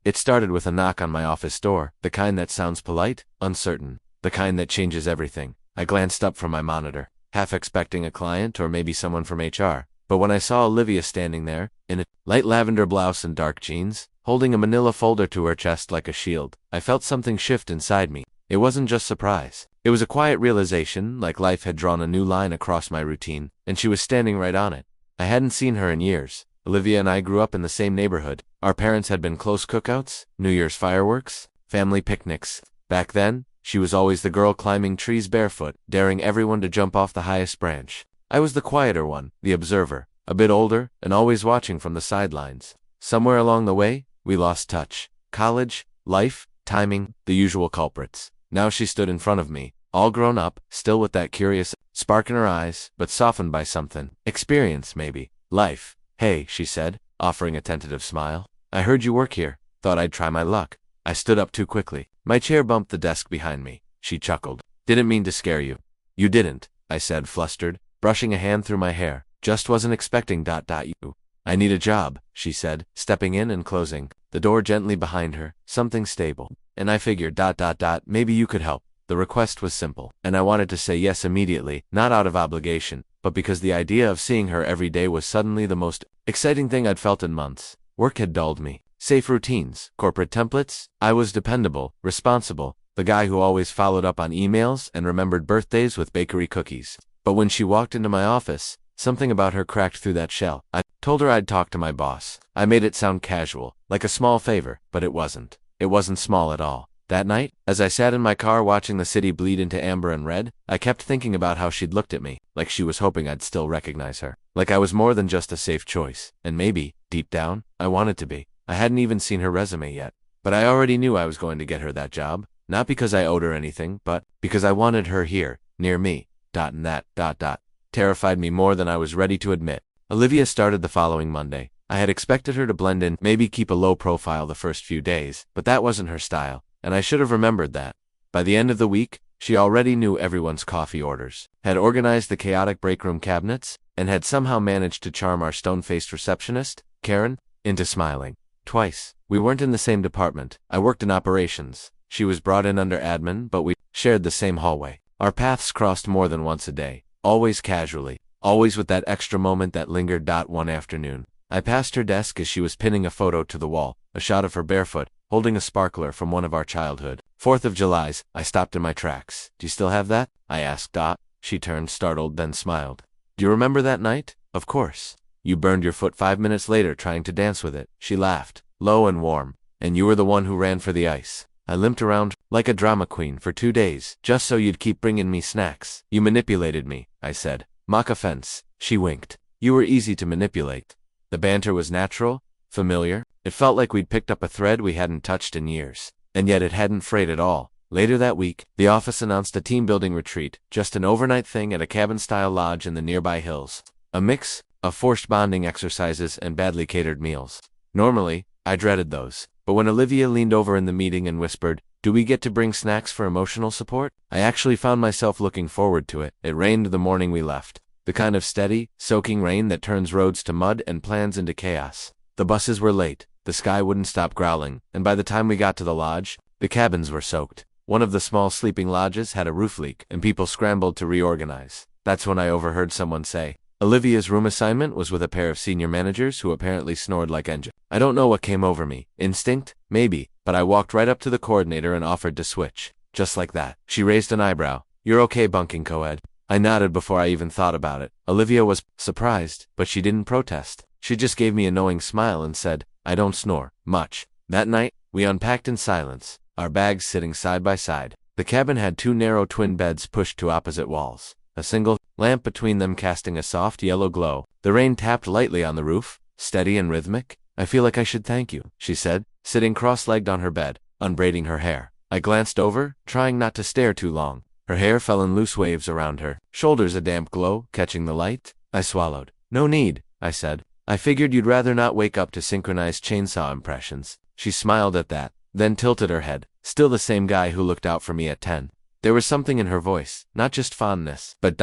It started with a knock on my office door, the kind that sounds polite, uncertain, the kind that changes everything. I glanced up from my monitor, half expecting a client or maybe someone from HR. But when I saw Olivia standing there, in a light lavender blouse and dark jeans, holding a manila folder to her chest like a shield, I felt something shift inside me. It wasn't just surprise. It was a quiet realization, like life had drawn a new line across my routine, and she was standing right on it. I hadn't seen her in years. Olivia and I grew up in the same neighborhood. Our parents had been close cookouts, New Year's fireworks, family picnics. Back then, she was always the girl climbing trees barefoot, daring everyone to jump off the highest branch. I was the quieter one, the observer, a bit older, and always watching from the sidelines. Somewhere along the way, we lost touch. College, life, timing, the usual culprits. Now she stood in front of me, all grown up, still with that curious spark in her eyes, but softened by something. Experience, maybe. Life. Hey, she said, offering a tentative smile. I heard you work here. Thought I'd try my luck. I stood up too quickly. My chair bumped the desk behind me. She chuckled. Didn't mean to scare you. You didn't, I said, flustered, brushing a hand through my hair. Just wasn't expecting ... you. I need a job, she said, stepping in and closing the door gently behind her. Something stable. And I figured ... maybe you could help. The request was simple, and I wanted to say yes immediately, not out of obligation, but because the idea of seeing her every day was suddenly the most exciting thing I'd felt in months. Work had dulled me. Safe routines, corporate templates. I was dependable, responsible, the guy who always followed up on emails and remembered birthdays with bakery cookies. But when she walked into my office, something about her cracked through that shell. I told her I'd talk to my boss. I made it sound casual, like a small favor, but it wasn't. It wasn't small at all. That night, as I sat in my car watching the city bleed into amber and red, I kept thinking about how she'd looked at me, like she was hoping I'd still recognize her. Like I was more than just a safe choice. And maybe, deep down, I wanted to be. I hadn't even seen her resume yet. But I already knew I was going to get her that job. Not because I owed her anything, but because I wanted her here, near me. And that ... terrified me more than I was ready to admit. Olivia started the following Monday. I had expected her to blend in, maybe keep a low profile the first few days, but that wasn't her style. And I should have remembered that. By the end of the week, she already knew everyone's coffee orders, had organized the chaotic breakroom cabinets, and had somehow managed to charm our stone-faced receptionist, Karen, into smiling. Twice. We weren't in the same department. I worked in operations. She was brought in under admin, but we shared the same hallway. Our paths crossed more than once a day, always casually, always with that extra moment that lingered. One afternoon, I passed her desk as she was pinning a photo to the wall, a shot of her barefoot, holding a sparkler from one of our childhood 4th of Julys. I stopped in my tracks. Do you still have that? I asked. She turned startled, then smiled. Do you remember that night? Of course. You burned your foot 5 minutes later trying to dance with it. She laughed, low and warm. And you were the one who ran for the ice. I limped around like a drama queen for 2 days, just so you'd keep bringing me snacks. You manipulated me, I said. Mock offense. She winked. You were easy to manipulate. The banter was natural, familiar. It felt like we'd picked up a thread we hadn't touched in years. And yet it hadn't frayed at all. Later that week, the office announced a team-building retreat, just an overnight thing at a cabin-style lodge in the nearby hills. A mix of forced bonding exercises and badly catered meals. Normally, I dreaded those. But when Olivia leaned over in the meeting and whispered, "Do we get to bring snacks for emotional support?" I actually found myself looking forward to it. It rained the morning we left. The kind of steady, soaking rain that turns roads to mud and plans into chaos. The buses were late. The sky wouldn't stop growling, and by the time we got to the lodge, the cabins were soaked. One of the small sleeping lodges had a roof leak, and people scrambled to reorganize. That's when I overheard someone say, Olivia's room assignment was with a pair of senior managers who apparently snored like engines. I don't know what came over me. Instinct? Maybe. But I walked right up to the coordinator and offered to switch. Just like that. She raised an eyebrow. You're okay bunking co-ed? I nodded before I even thought about it. Olivia was surprised, but she didn't protest. She just gave me a knowing smile and said, I don't snore much. That night, we unpacked in silence, our bags sitting side by side. The cabin had 2 narrow twin beds pushed to opposite walls, a single lamp between them casting a soft yellow glow. The rain tapped lightly on the roof, steady and rhythmic. I feel like I should thank you, she said, sitting cross-legged on her bed, unbraiding her hair. I glanced over, trying not to stare too long. Her hair fell in loose waves around her shoulders, a damp glow, catching the light. I swallowed. No need, I said. I figured you'd rather not wake up to synchronized chainsaw impressions. She smiled at that, then tilted her head. Still the same guy who looked out for me at 10. There was something in her voice, not just fondness, but ...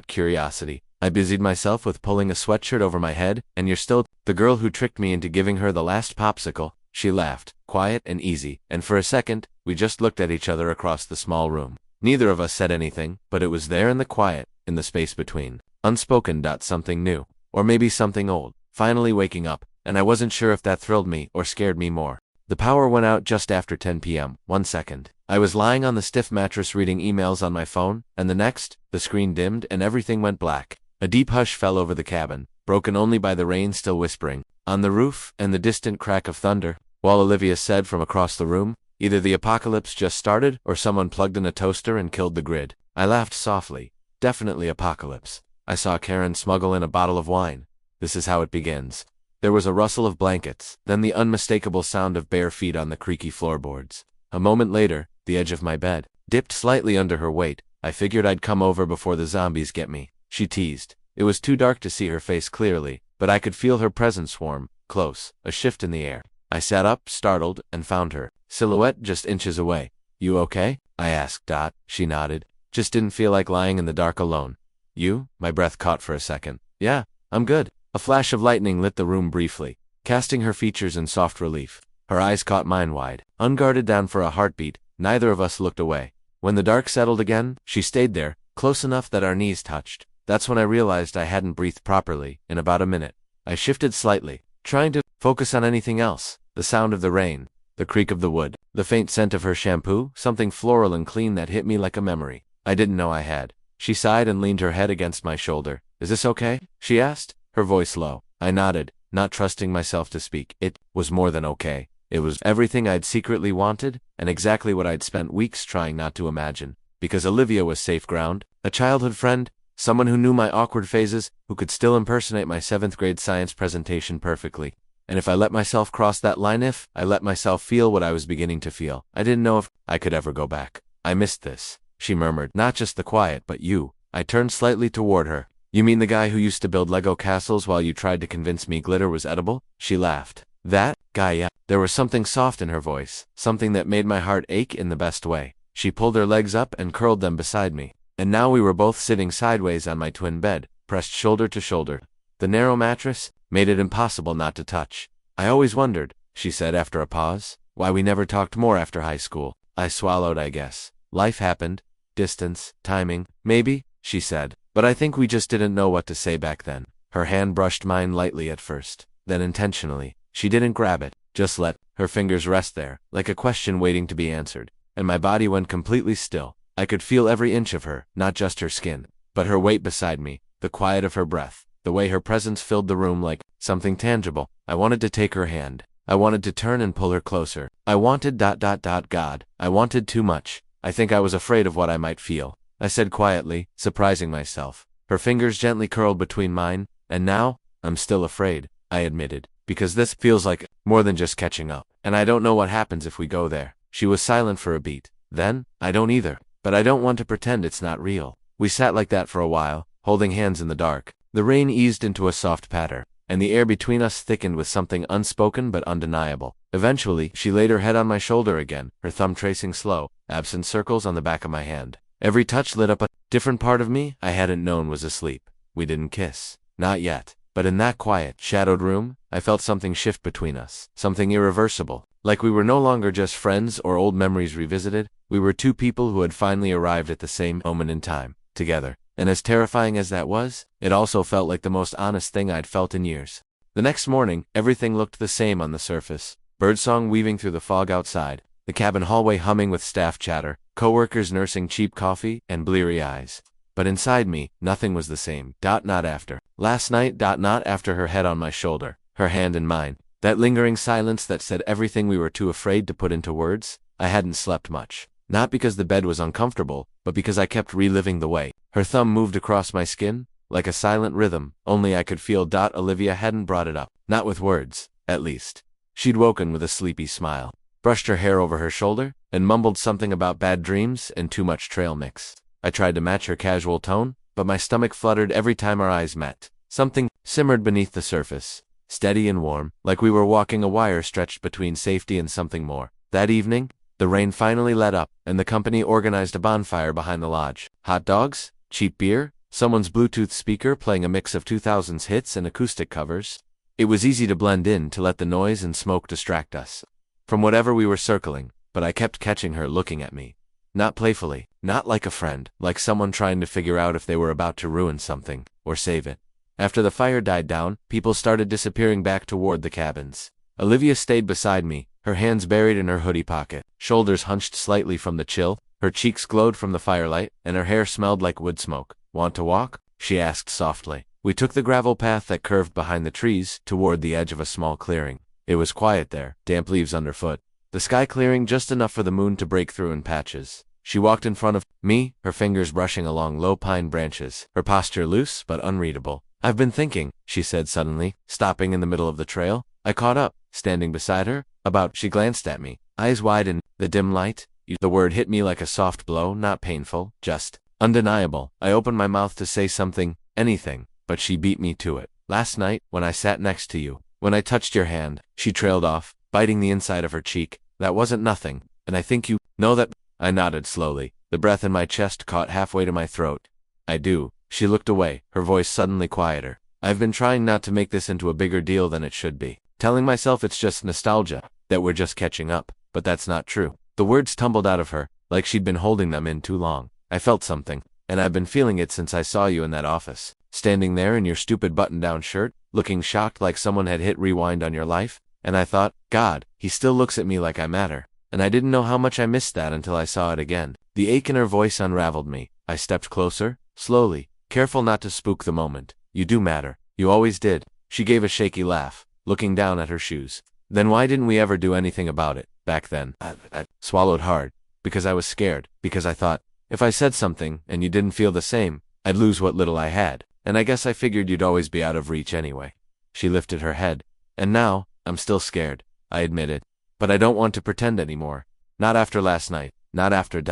curiosity. I busied myself with pulling a sweatshirt over my head. And you're still the girl who tricked me into giving her the last popsicle? She laughed, quiet and easy, and for a second, we just looked at each other across the small room. Neither of us said anything, but it was there in the quiet, in the space between. Unspoken. Something new. Or maybe something old. Finally waking up, and I wasn't sure if that thrilled me or scared me more. The power went out just after 10 p.m. 1 second. I was lying on the stiff mattress reading emails on my phone, and the next, the screen dimmed and everything went black. A deep hush fell over the cabin, broken only by the rain still whispering on the roof and the distant crack of thunder, while Olivia said from across the room, "Either the apocalypse just started or someone plugged in a toaster and killed the grid." I laughed softly. Definitely apocalypse. I saw Karen smuggle in a bottle of wine. This is how it begins. There was a rustle of blankets, then the unmistakable sound of bare feet on the creaky floorboards. A moment later, the edge of my bed dipped slightly under her weight. I figured I'd come over before the zombies get me, she teased. It was too dark to see her face clearly, but I could feel her presence warm, close, a shift in the air. I sat up, startled, and found her silhouette just inches away. "You okay?" I asked. She nodded. "Just didn't feel like lying in the dark alone." "You?" My breath caught for a second. "Yeah, I'm good." A flash of lightning lit the room briefly, casting her features in soft relief. Her eyes caught mine wide, unguarded down for a heartbeat. Neither of us looked away. When the dark settled again, she stayed there, close enough that our knees touched. That's when I realized I hadn't breathed properly in about a minute. I shifted slightly, trying to focus on anything else. The sound of the rain, the creak of the wood, the faint scent of her shampoo, something floral and clean that hit me like a memory I didn't know I had. She sighed and leaned her head against my shoulder. "Is this okay?" she asked, her voice low. I nodded, not trusting myself to speak. It was more than okay. It was everything I'd secretly wanted, and exactly what I'd spent weeks trying not to imagine. Because Olivia was safe ground, a childhood friend, someone who knew my awkward phases, who could still impersonate my 7th grade science presentation perfectly. And if I let myself cross that line, if I let myself feel what I was beginning to feel, I didn't know if I could ever go back. "I missed this," she murmured. "Not just the quiet, but you." I turned slightly toward her. "You mean the guy who used to build Lego castles while you tried to convince me glitter was edible?" She laughed. "That guy, yeah." There was something soft in her voice, something that made my heart ache in the best way. She pulled her legs up and curled them beside me. And now we were both sitting sideways on my twin bed, pressed shoulder to shoulder. The narrow mattress made it impossible not to touch. "I always wondered," she said after a pause, "why we never talked more after high school." I swallowed, I guess. Life happened. Distance, timing, maybe, she said. But I think we just didn't know what to say back then. Her hand brushed mine lightly at first, then intentionally. She didn't grab it, just let her fingers rest there, like a question waiting to be answered. And my body went completely still. I could feel every inch of her, not just her skin, but her weight beside me, the quiet of her breath, the way her presence filled the room like something tangible. I wanted to take her hand. I wanted to turn and pull her closer. I wanted ... God, I wanted too much. I think I was afraid of what I might feel. I said quietly, surprising myself. Her fingers gently curled between mine, and now, I'm still afraid, I admitted, because this feels like more than just catching up. And I don't know what happens if we go there. She was silent for a beat. Then, I don't either. But I don't want to pretend it's not real. We sat like that for a while, holding hands in the dark. The rain eased into a soft patter, and the air between us thickened with something unspoken but undeniable. Eventually, she laid her head on my shoulder again, her thumb tracing slow, absent circles on the back of my hand. Every touch lit up a different part of me I hadn't known was asleep. We didn't kiss. Not yet. But in that quiet, shadowed room, I felt something shift between us. Something irreversible. Like we were no longer just friends or old memories revisited. We were two people who had finally arrived at the same moment in time, together. And as terrifying as that was, it also felt like the most honest thing I'd felt in years. The next morning, everything looked the same on the surface. Birdsong weaving through the fog outside, the cabin hallway humming with staff chatter, coworkers nursing cheap coffee, and bleary eyes. But inside me, nothing was the same. Not after. Last night. Not after her head on my shoulder, her hand in mine. That lingering silence that said everything we were too afraid to put into words. I hadn't slept much. Not because the bed was uncomfortable, but because I kept reliving the way her thumb moved across my skin, like a silent rhythm, only I could feel. Olivia hadn't brought it up. Not with words, at least. She'd woken with a sleepy smile, brushed her hair over her shoulder, and mumbled something about bad dreams and too much trail mix. I tried to match her casual tone, but my stomach fluttered every time our eyes met. Something simmered beneath the surface, steady and warm, like we were walking a wire stretched between safety and something more. That evening, the rain finally let up, and the company organized a bonfire behind the lodge. Hot dogs, cheap beer, someone's Bluetooth speaker playing a mix of 2000s hits and acoustic covers. It was easy to blend in, to let the noise and smoke distract us. from whatever we were circling, but I kept catching her looking at me. Not playfully, not like a friend, like someone trying to figure out if they were about to ruin something, or save it. After the fire died down, people started disappearing back toward the cabins. Olivia stayed beside me, her hands buried in her hoodie pocket, shoulders hunched slightly from the chill, her cheeks glowed from the firelight, and her hair smelled like wood smoke. "Want to walk?" she asked softly. We took the gravel path that curved behind the trees, toward the edge of a small clearing. It was quiet there, damp leaves underfoot, the sky clearing just enough for the moon to break through in patches. She walked in front of me, her fingers brushing along low pine branches, her posture loose but unreadable. "I've been thinking," she said suddenly, stopping in the middle of the trail. I caught up, standing beside her. She glanced at me, eyes wide in the dim light. The word hit me like a soft blow, not painful, just undeniable. I opened my mouth to say something, anything, but she beat me to it. "Last night, when I sat next to you, when I touched your hand," she trailed off, biting the inside of her cheek. "That wasn't nothing, and I think you know that." I nodded slowly, the breath in my chest caught halfway to my throat. "I do." She looked away, her voice suddenly quieter. "I've been trying not to make this into a bigger deal than it should be. Telling myself it's just nostalgia, that we're just catching up, but that's not true." The words tumbled out of her, like she'd been holding them in too long. "I felt something, and I've been feeling it since I saw you in that office. Standing there in your stupid button-down shirt, looking shocked like someone had hit rewind on your life, and I thought, God, he still looks at me like I matter. And I didn't know how much I missed that until I saw it again." The ache in her voice unraveled me. I stepped closer, slowly, careful not to spook the moment. "You do matter. You always did." She gave a shaky laugh, looking down at her shoes. "Then why didn't we ever do anything about it, back then?" I swallowed hard, because I was scared, because I thought, if I said something, and you didn't feel the same, I'd lose what little I had, and I guess I figured you'd always be out of reach anyway. She lifted her head. "And now, I'm still scared," I admitted. "But I don't want to pretend anymore. Not after last night, not after ...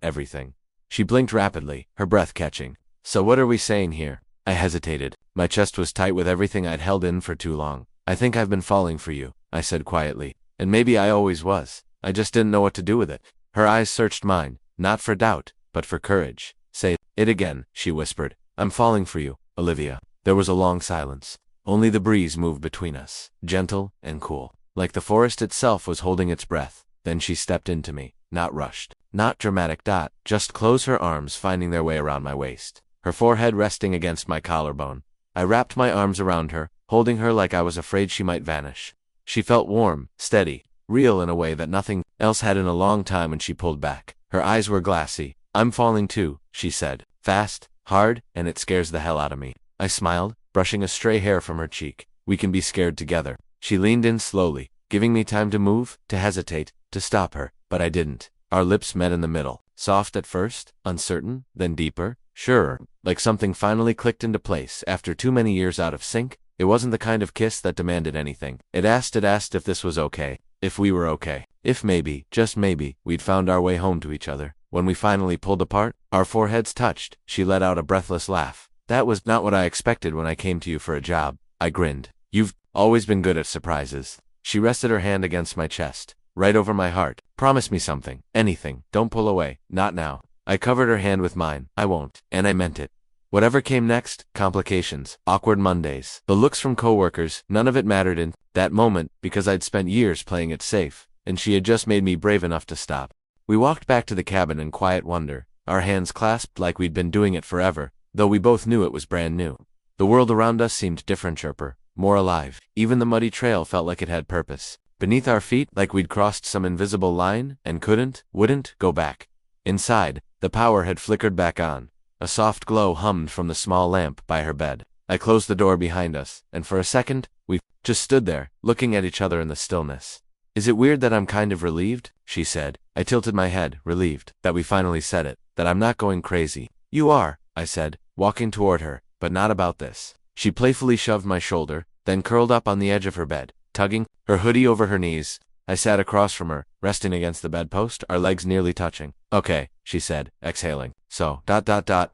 everything." She blinked rapidly, her breath catching. "So what are we saying here?" I hesitated. My chest was tight with everything I'd held in for too long. "I think I've been falling for you," I said quietly. "And maybe I always was. I just didn't know what to do with it." Her eyes searched mine, not for doubt, but for courage. "Say it again," she whispered. "I'm falling for you, Olivia." There was a long silence. Only the breeze moved between us, gentle and cool, like the forest itself was holding its breath. Then she stepped into me, not rushed, not dramatic, just close her arms finding their way around my waist, her forehead resting against my collarbone. I wrapped my arms around her, holding her like I was afraid she might vanish. She felt warm, steady, real in a way that nothing else had in a long time, and she pulled back. Her eyes were glassy. "I'm falling too," she said, fast, hard, and it scares the hell out of me. I smiled, brushing a stray hair from her cheek. "We can be scared together." She leaned in slowly, giving me time to move, to hesitate, to stop her, but I didn't. Our lips met in the middle, soft at first, uncertain, then deeper, surer, like something finally clicked into place after too many years out of sync. It wasn't the kind of kiss that demanded anything. It asked if this was okay, if we were okay, if maybe, just maybe, we'd found our way home to each other. When we finally pulled apart, our foreheads touched. She let out a breathless laugh. "That was not what I expected when I came to you for a job." I grinned. "You've always been good at surprises." She rested her hand against my chest, right over my heart. "Promise me something, anything, don't pull away, not now." I covered her hand with mine. "I won't," and I meant it. Whatever came next, complications, awkward Mondays, the looks from coworkers, none of it mattered in that moment, because I'd spent years playing it safe, and she had just made me brave enough to stop. We walked back to the cabin in quiet wonder, our hands clasped like we'd been doing it forever, though we both knew it was brand new. The world around us seemed different, chirper, more alive. Even the muddy trail felt like it had purpose. Beneath our feet, like we'd crossed some invisible line, and wouldn't, go back. Inside, the power had flickered back on. A soft glow hummed from the small lamp by her bed. I closed the door behind us, and for a second, we just stood there, looking at each other in the stillness. "Is it weird that I'm kind of relieved?" she said. I tilted my head, relieved that we finally said it, that I'm not going crazy. "You are," I said, walking toward her, "but not about this." She playfully shoved my shoulder, then curled up on the edge of her bed, tugging her hoodie over her knees. I sat across from her, resting against the bedpost, our legs nearly touching. "Okay," she said, exhaling. "So,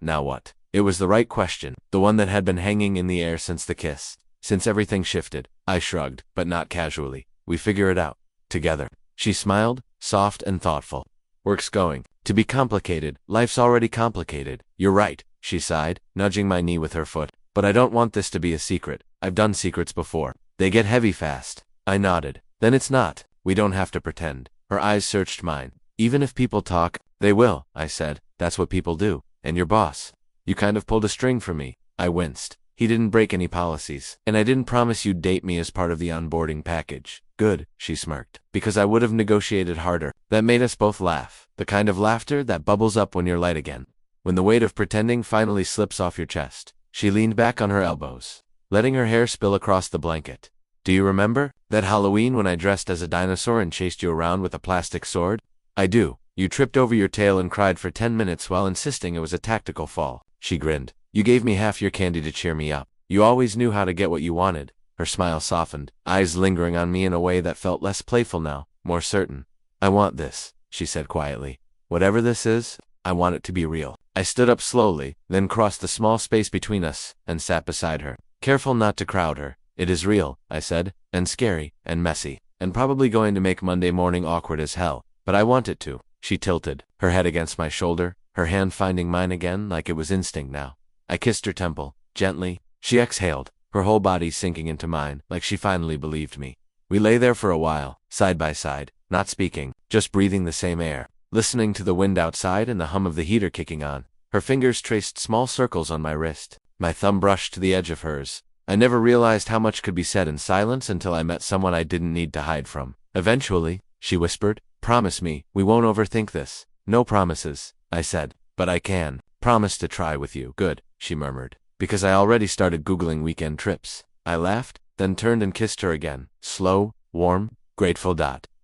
now what?" It was the right question, the one that had been hanging in the air since the kiss, since everything shifted. I shrugged, but not casually. "We figure it out. Together." She smiled, soft and thoughtful. "Work's going to be complicated. Life's already complicated." "You're right," she sighed, nudging my knee with her foot. "But I don't want this to be a secret. I've done secrets before. They get heavy fast." I nodded. "Then it's not We don't have to pretend. Her eyes searched mine. Even if people talk, they will, I said. That's what people do. And your boss. You kind of pulled a string for me. I winced. He didn't break any policies. And I didn't promise you'd date me as part of the onboarding package. Good, she smirked. Because I would have negotiated harder. That made us both laugh. The kind of laughter that bubbles up when you're light again. When the weight of pretending finally slips off your chest. She leaned back on her elbows, letting her hair spill across the blanket. Do you remember that Halloween when I dressed as a dinosaur and chased you around with a plastic sword? I do. You tripped over your tail and cried for 10 minutes while insisting it was a tactical fall. She grinned. You gave me half your candy to cheer me up. You always knew how to get what you wanted. Her smile softened, eyes lingering on me in a way that felt less playful now, more certain. I want this, she said quietly. Whatever this is, I want it to be real. I stood up slowly, then crossed the small space between us, and sat beside her, careful not to crowd her. It is real, I said, and scary, and messy, and probably going to make Monday morning awkward as hell, but I want it to. She tilted, her head against my shoulder, her hand finding mine again like it was instinct now. I kissed her temple, gently. She exhaled, her whole body sinking into mine, like she finally believed me. We lay there for a while, side by side, not speaking, just breathing the same air, listening to the wind outside and the hum of the heater kicking on. Her fingers traced small circles on my wrist. My thumb brushed to the edge of hers. I never realized how much could be said in silence until I met someone I didn't need to hide from. Eventually, she whispered, promise me, we won't overthink this. No promises, I said, but I can. Promise to try with you. Good, she murmured, because I already started Googling weekend trips. I laughed, then turned and kissed her again. Slow, warm, grateful.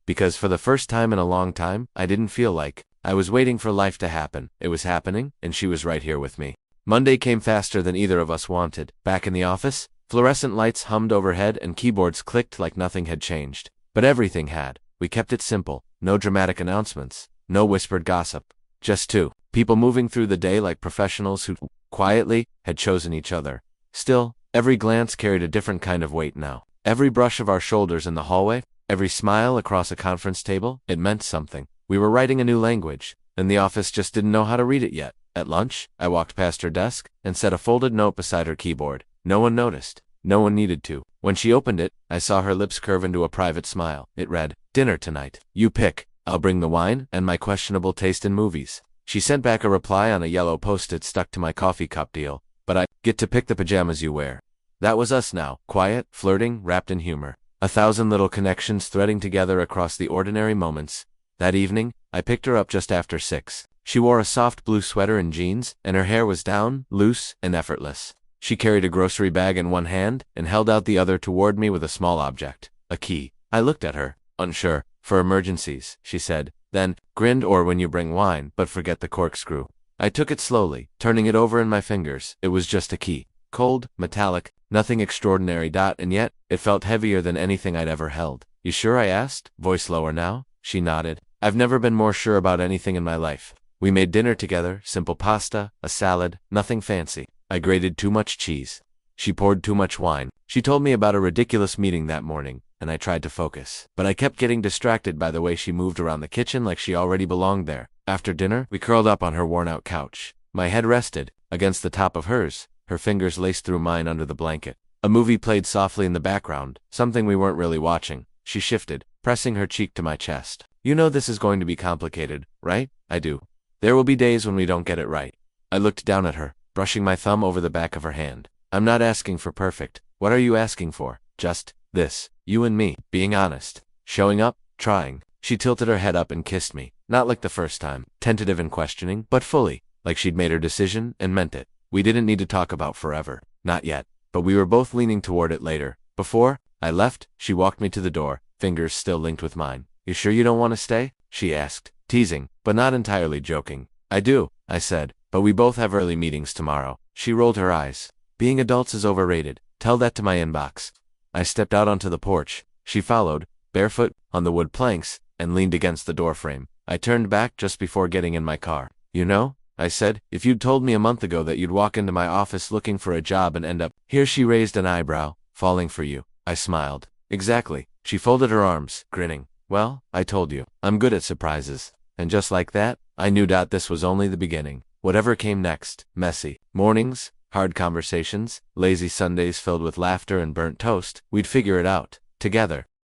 Because for the first time in a long time, I didn't feel like I was waiting for life to happen. It was happening, and she was right here with me. Monday came faster than either of us wanted. Back in the office, fluorescent lights hummed overhead and keyboards clicked like nothing had changed. But everything had. We kept it simple. No dramatic announcements. No whispered gossip. Just two people moving through the day like professionals who, quietly, had chosen each other. Still, every glance carried a different kind of weight now. Every brush of our shoulders in the hallway, every smile across a conference table, it meant something. We were writing a new language, and the office just didn't know how to read it yet. At lunch, I walked past her desk and set a folded note beside her keyboard. No one noticed. No one needed to. When she opened it, I saw her lips curve into a private smile. It read, "Dinner tonight. You pick. I'll bring the wine and my questionable taste in movies." She sent back a reply on a yellow post-it stuck to my coffee cup deal. But I get to pick the pajamas you wear. That was us now. Quiet, flirting, wrapped in humor. 1,000 little connections threading together across the ordinary moments. That evening, I picked her up just after 6. She wore a soft blue sweater and jeans, and her hair was down, loose, and effortless. She carried a grocery bag in one hand and held out the other toward me with a small object, a key. I looked at her, unsure. For emergencies, she said, then grinned, or when you bring wine, but forget the corkscrew. I took it slowly, turning it over in my fingers. It was just a key. Cold, metallic, nothing extraordinary. And yet, it felt heavier than anything I'd ever held. You sure? I asked, voice lower now. She nodded. I've never been more sure about anything in my life. We made dinner together, simple pasta, a salad, nothing fancy. I grated too much cheese. She poured too much wine. She told me about a ridiculous meeting that morning, and I tried to focus. But I kept getting distracted by the way she moved around the kitchen like she already belonged there. After dinner, we curled up on her worn-out couch. My head rested against the top of hers, her fingers laced through mine under the blanket. A movie played softly in the background, something we weren't really watching. She shifted, pressing her cheek to my chest. You know this is going to be complicated, right? I do. There will be days when we don't get it right. I looked down at her, brushing my thumb over the back of her hand. I'm not asking for perfect. What are you asking for? Just this. You and me, being honest. Showing up, trying. She tilted her head up and kissed me. Not like the first time, tentative and questioning, but fully, like she'd made her decision and meant it. We didn't need to talk about forever. Not yet. But we were both leaning toward it later. Before I left, she walked me to the door, fingers still linked with mine. You sure you don't want to stay? She asked, teasing, but not entirely joking. I do, I said, but we both have early meetings tomorrow. She rolled her eyes. Being adults is overrated. Tell that to my inbox. I stepped out onto the porch. She followed, barefoot, on the wood planks, and leaned against the doorframe. I turned back just before getting in my car. You know, I said, if you'd told me a month ago that you'd walk into my office looking for a job and end up here. She raised an eyebrow, falling for you. I smiled. Exactly. She folded her arms, grinning. Well, I told you, I'm good at surprises. And just like that, I knew this was only the beginning. Whatever came next, messy mornings, hard conversations, lazy Sundays filled with laughter and burnt toast, we'd figure it out, together.